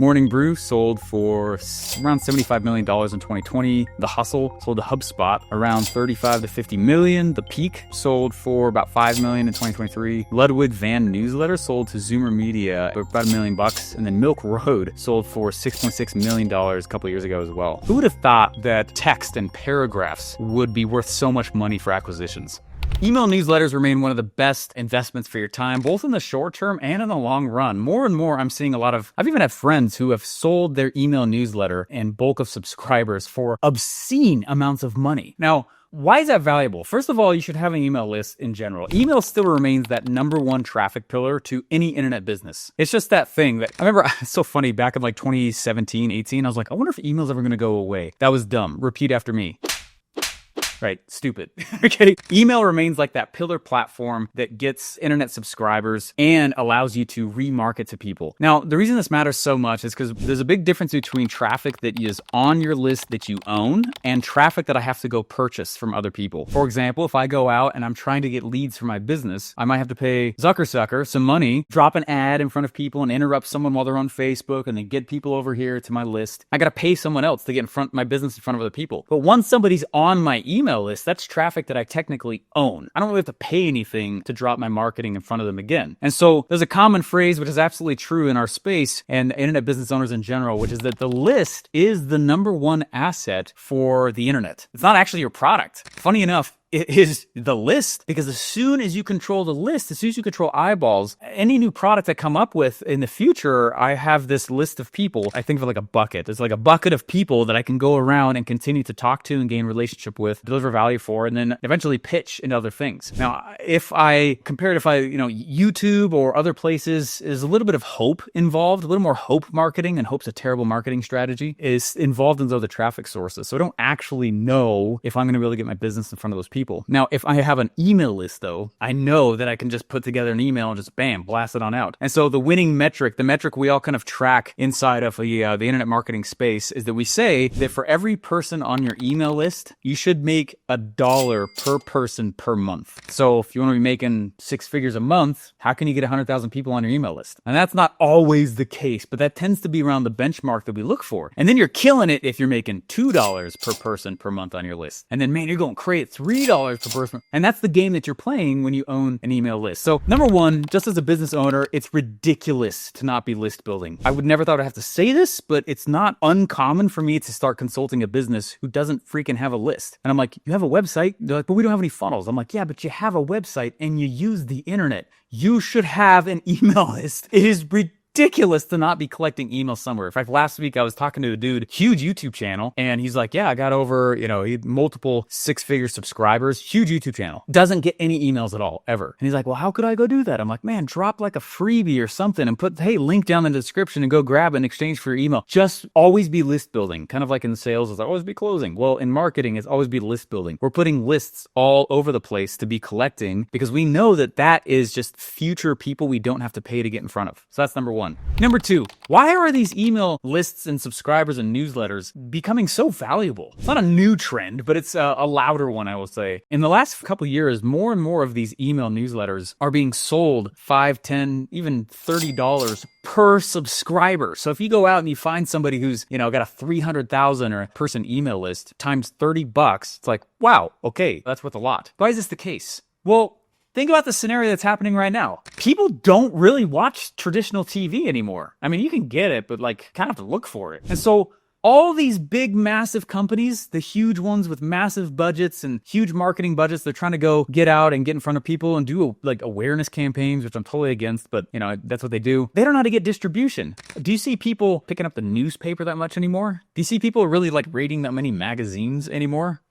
Morning Brew sold for around $75 million in 2020. The Hustle sold to HubSpot around 35 to 50 million. The Peak sold for about 5 million in 2023. Ludwig Van Newsletter sold to Zoomer Media for about $1 million. And then Milk Road sold for $6.6 million a couple years ago as well. Who would have thought that text and paragraphs would be worth so much money for acquisitions? Email newsletters remain one of the best investments for your time, both in the short term and in the long run. More and more, I'm seeing I've even had friends who have sold their email newsletter and bulk of subscribers for obscene amounts of money. Now, why is that valuable? First of all, you should have an email list in general. Email still remains that number one traffic pillar to any internet business. It's just that thing that, I remember, it's so funny, back in like 2017, 18, I was like, I wonder if email's ever gonna go away. That was dumb. Repeat after me. Right, stupid. Okay, email remains like that pillar platform that gets internet subscribers and allows you to remarket to people. Now, the reason this matters so much is because there's a big difference between traffic that is on your list that you own and traffic that I have to go purchase from other people. For example, if I go out and I'm trying to get leads for my business, I might have to pay Zuckersucker some money, drop an ad in front of people and interrupt someone while they're on Facebook and then get people over here to my list. I gotta pay someone else to get my business in front of other people. But once somebody's on my email list, that's traffic that I technically own. I don't really have to pay anything to drop my marketing in front of them again. And so there's a common phrase, which is absolutely true in our space and internet business owners in general, which is that the list is the number one asset for the internet. It's not actually your product. Funny enough, it is the list, because as soon as you control the list, as soon as you control eyeballs, any new product I come up with in the future, I have this list of people. I think of it like a bucket. It's like a bucket of people that I can go around and continue to talk to and gain relationship with, deliver value for, and then eventually pitch into other things. Now, if I compare it, YouTube or other places, is a little bit of hope involved, a little more hope marketing, and hope's a terrible marketing strategy, is involved in those other traffic sources. So I don't actually know if I'm going to be able to get my business in front of those people. Now, if I have an email list, though, I know that I can just put together an email and just bam, blast it on out. And so the winning metric, the metric we all kind of track inside of the internet marketing space, is that we say that for every person on your email list, you should make $1 per person per month. So if you want to be making 6 figures a month, how can you get 100,000 people on your email list? And that's not always the case, but that tends to be around the benchmark that we look for. And then you're killing it if you're making $2 per person per month on your list. And then, man, you're going to create $3 per person. And that's the game that you're playing when you own an email list. So number one, just as a business owner, it's ridiculous to not be list building. I would never thought I'd have to say this, but it's not uncommon for me to start consulting a business who doesn't freaking have a list. And I'm like, you have a website? They're like, but we don't have any funnels. I'm like, yeah, but you have a website and you use the internet. You should have an email list. It is ridiculous to not be collecting emails somewhere. In fact, last week I was talking to a dude, huge YouTube channel, and he's like, yeah, I got over, he had multiple 6-figure subscribers, huge YouTube channel, doesn't get any emails at all, ever. And he's like, well, how could I go do that? I'm like, man, drop like a freebie or something and put, hey, link down in the description and go grab it in exchange for your email. Just always be list building. Kind of like in sales, it's always be closing. Well, in marketing, it's always be list building. We're putting lists all over the place to be collecting because we know that that is just future people we don't have to pay to get in front of. So that's number one. Number two, why are these email lists and subscribers and newsletters becoming so valuable? It's not a new trend, but it's a louder one, I will say. In the last couple of years, more and more of these email newsletters are being sold $5, $10, even $30 per subscriber. So if you go out and you find somebody who's, got a 300,000 or person email list times $30, it's like, wow, okay, that's worth a lot. Why is this the case? Well, think about the scenario that's happening right now. People don't really watch traditional TV anymore. I mean, you can get it, but kind of have to look for it. And so all these big, massive companies, the huge ones with massive budgets and huge marketing budgets, they're trying to go get out and get in front of people and do awareness campaigns, which I'm totally against, but that's what they do. They don't know how to get distribution. Do you see people picking up the newspaper that much anymore? Do you see people really reading that many magazines anymore?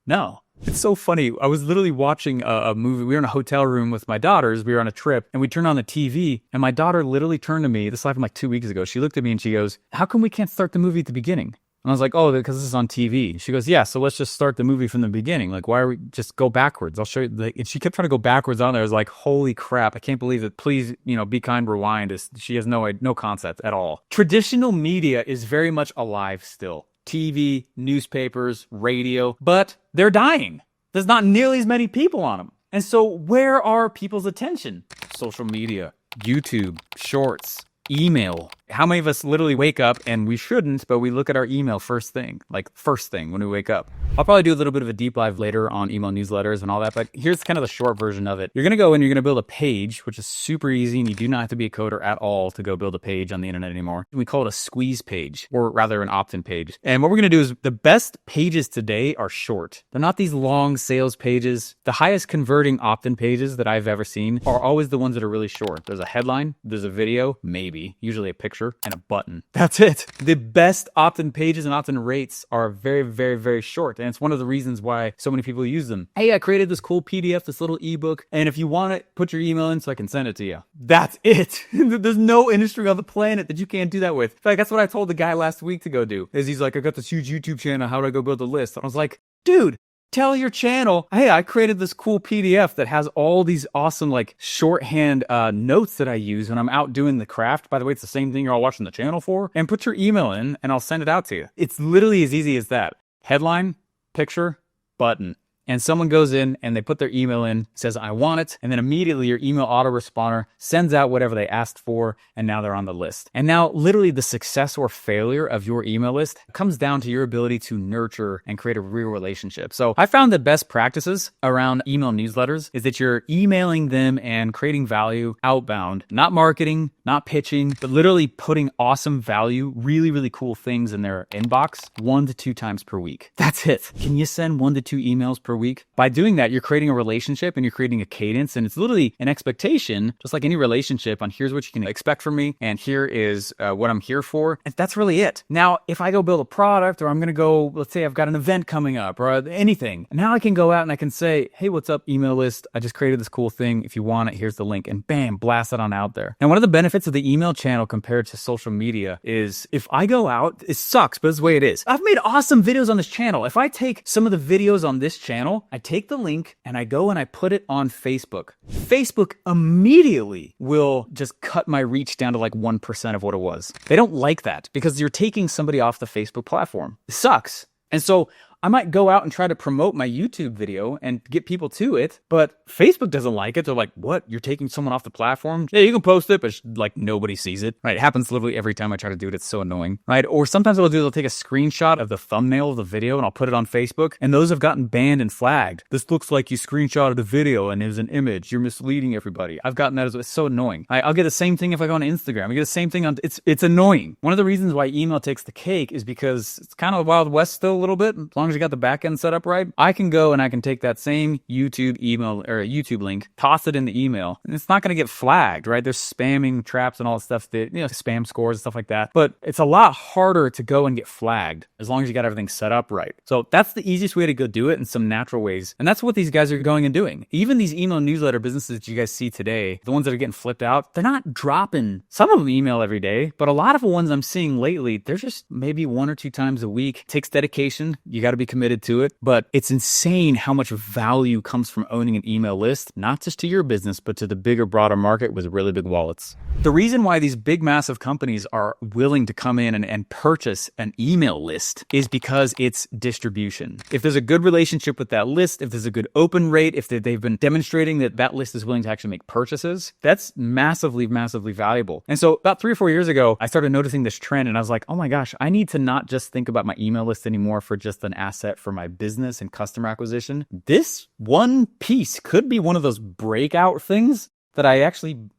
No. It's so funny. I was literally watching a movie. We were in a hotel room with my daughters. We were on a trip and we turned on the TV and my daughter literally turned to me. This happened 2 weeks ago. She looked at me and she goes, how come we can't start the movie at the beginning? And I was like, oh, because this is on TV. She goes, yeah, so let's just start the movie from the beginning. Why are we just go backwards? I'll show you. And she kept trying to go backwards on there. I was like, holy crap. I can't believe it. Please, be kind, rewind. She has no concept at all. Traditional media is very much alive still. TV, newspapers, radio, but they're dying. There's not nearly as many people on them. And so where are people's attention? Social media, YouTube, shorts, Email. How many of us literally wake up, and we shouldn't, but we look at our email first thing when we wake up? I'll probably do a little bit of a deep dive later on email newsletters and all that, but here's kind of the short version of it. You're going to go and you're going to build a page, which is super easy, and you do not have to be a coder at all to go build a page on the internet anymore. We call it a squeeze page, or rather an opt-in page. And what we're going to do is the best pages today are short. They're not these long sales pages. The highest converting opt-in pages that I've ever seen are always the ones that are really short. There's a headline, there's a video, maybe, usually a picture, and a button. That's it. The best opt-in pages and opt-in rates are very, very, very short. And it's one of the reasons why so many people use them. Hey, I created this cool PDF, this little ebook, and if you want it, put your email in so I can send it to you. That's it. There's no industry on the planet that you can't do that with. In fact, that's what I told the guy last week to go do. Is he's like, I got this huge YouTube channel. How do I go build a list? And I was like, dude, tell your channel, hey, I created this cool PDF that has all these awesome like shorthand notes that I use when I'm out doing the craft. By the way, it's the same thing you're all watching the channel for. And put your email in and I'll send it out to you. It's literally as easy as that. Headline, picture, button. And someone goes in and they put their email in, says, I want it. And then immediately your email autoresponder sends out whatever they asked for. And now they're on the list. And now literally the success or failure of your email list comes down to your ability to nurture and create a real relationship. So I found the best practices around email newsletters is that you're emailing them and creating value outbound, not marketing, not pitching, but literally putting awesome value, really, really cool things in their inbox 1 to 2 times per week. That's it. Can you send 1 to 2 emails per week? By doing that, you're creating a relationship and you're creating a cadence, and it's literally an expectation, just like any relationship, on here's what you can expect from me, and here is what I'm here for. And that's really it. Now, if I go build a product, or I'm going to go, let's say I've got an event coming up or anything, now I can go out and I can say, hey, what's up, email list? I just created this cool thing. If you want it, here's the link, and bam, blast it on out there. And one of the benefits of the email channel compared to social media is if I go out, it sucks, but it's the way it is. I've made awesome videos on this channel. If I take some of the videos on this channel, I take the link and I go and I put it on Facebook. Facebook immediately will just cut my reach down to like 1% of what it was. They don't like that because you're taking somebody off the Facebook platform. It sucks. And so I might go out and try to promote my YouTube video and get people to it, but Facebook doesn't like it. They're like, what? You're taking someone off the platform? Yeah, you can post it, but like nobody sees it, right? It happens literally every time I try to do it. It's so annoying, right? Or sometimes what they'll take a screenshot of the thumbnail of the video and I'll put it on Facebook, and those have gotten banned and flagged. This looks like you screenshotted the video and it was an image. You're misleading everybody. I've gotten that as well. It's so annoying. I'll get the same thing if I go on Instagram. I get the same thing on, it's annoying. One of the reasons why email takes the cake is because it's kind of the Wild West still a little bit. As long as you got the back end set up right, I can go and I can take that same YouTube email or YouTube link, toss it in the email, and it's not going to get flagged, right? There's spamming traps and all that stuff that, spam scores and stuff like that. But it's a lot harder to go and get flagged as long as you got everything set up right. So that's the easiest way to go do it in some natural ways. And that's what these guys are going and doing. Even these email newsletter businesses that you guys see today, the ones that are getting flipped out, they're not dropping, some of them email every day, but a lot of the ones I'm seeing lately, they're just maybe 1 or 2 times a week. It takes dedication. You got to be committed to it. But it's insane how much value comes from owning an email list, not just to your business, but to the bigger, broader market with really big wallets. The reason why these big, massive companies are willing to come in and purchase an email list is because it's distribution. If there's a good relationship with that list, if there's a good open rate, if they've been demonstrating that that list is willing to actually make purchases, that's massively, massively valuable. And so about 3 or 4 years ago, I started noticing this trend and I was like, oh my gosh, I need to not just think about my email list anymore for just an asset for my business and customer acquisition. This one piece could be one of those breakout things that I actually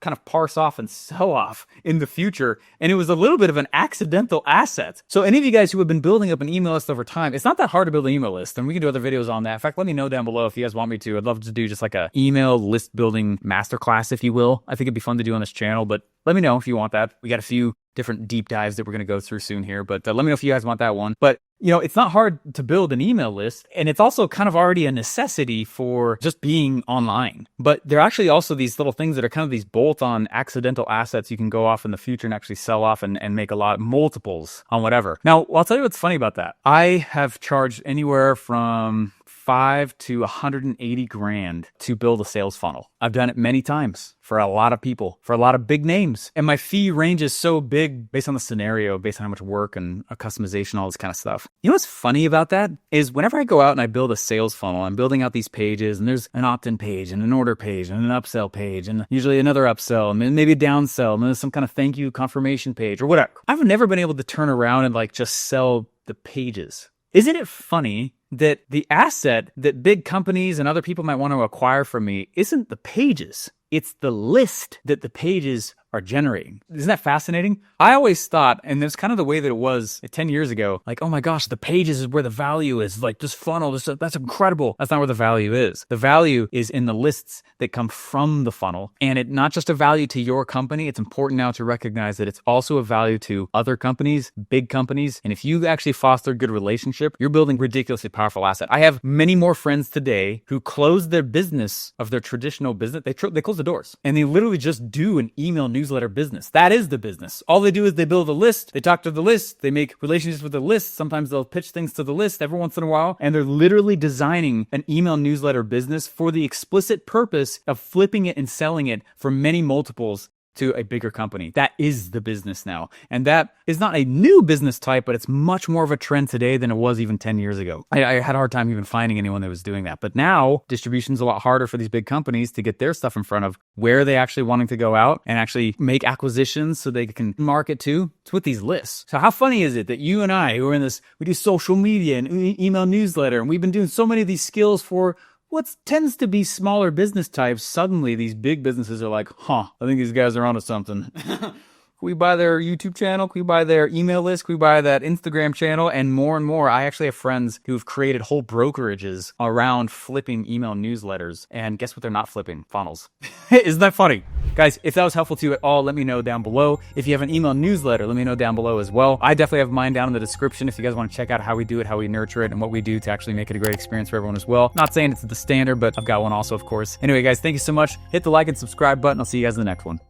kind of parse off and sell off in the future. And it was a little bit of an accidental asset. So any of you guys who have been building up an email list over time, it's not that hard to build an email list, and we can do other videos on that. In fact, let me know down below if you guys want me to. I'd love to do just like a email list building masterclass, if you will. I think it'd be fun to do on this channel, but let me know if you want that. We got a few different deep dives that we're going to go through soon here, but let me know if you guys want that one. But it's not hard to build an email list, and it's also kind of already a necessity for just being online. But there are actually also these little things that are kind of these bolt-on accidental assets you can go off in the future and actually sell off and make a lot, multiples on whatever. Now, I'll tell you what's funny about that. I have charged anywhere from 75 to 180 grand to build a sales funnel. I've done it many times for a lot of people, for a lot of big names. And my fee range is so big based on the scenario, based on how much work and a customization, all this kind of stuff. You know what's funny about that is whenever I go out and I build a sales funnel, I'm building out these pages and there's an opt-in page and an order page and an upsell page and usually another upsell and maybe a downsell and then some kind of thank you confirmation page or whatever. I've never been able to turn around and like just sell the pages. Isn't it funny that the asset that big companies and other people might want to acquire from me isn't the pages? It's the list that the pages are generating. Isn't that fascinating? I always thought, and that's kind of the way that it was 10 years ago, like, oh my gosh, the pages is where the value is. Like this funnel, that's incredible. That's not where the value is. The value is in the lists that come from the funnel. And it's not just a value to your company. It's important now to recognize that it's also a value to other companies, big companies. And if you actually foster a good relationship, you're building a ridiculously powerful asset. I have many more friends today who close their business of their traditional business. They close the doors and they literally just do an email newsletter business. That is the business. All they do is they build a list, they talk to the list, they make relationships with the list. Sometimes they'll pitch things to the list every once in a while, and they're literally designing an email newsletter business for the explicit purpose of flipping it and selling it for many multiples to a bigger company. That is the business now. And that is not a new business type, but it's much more of a trend today than it was even 10 years ago. I had a hard time even finding anyone that was doing that. But now distribution's a lot harder for these big companies to get their stuff in front of where are they actually wanting to go out and actually make acquisitions so they can market to. It's with these lists. So how funny is it that you and I, who are in this, we do social media and email newsletter, and we've been doing so many of these skills for what tends to be smaller business types, suddenly these big businesses are like, I think these guys are onto something. Can we buy their YouTube channel? Can we buy their email list? Can we buy that Instagram channel? And more. I actually have friends who've created whole brokerages around flipping email newsletters. And guess what they're not flipping? Funnels. Isn't that funny? Guys, if that was helpful to you at all, let me know down below. If you have an email newsletter, let me know down below as well. I definitely have mine down in the description if you guys want to check out how we do it, how we nurture it, and what we do to actually make it a great experience for everyone as well. Not saying it's the standard, but I've got one also, of course. Anyway, guys, thank you so much. Hit the like and subscribe button. I'll see you guys in the next one.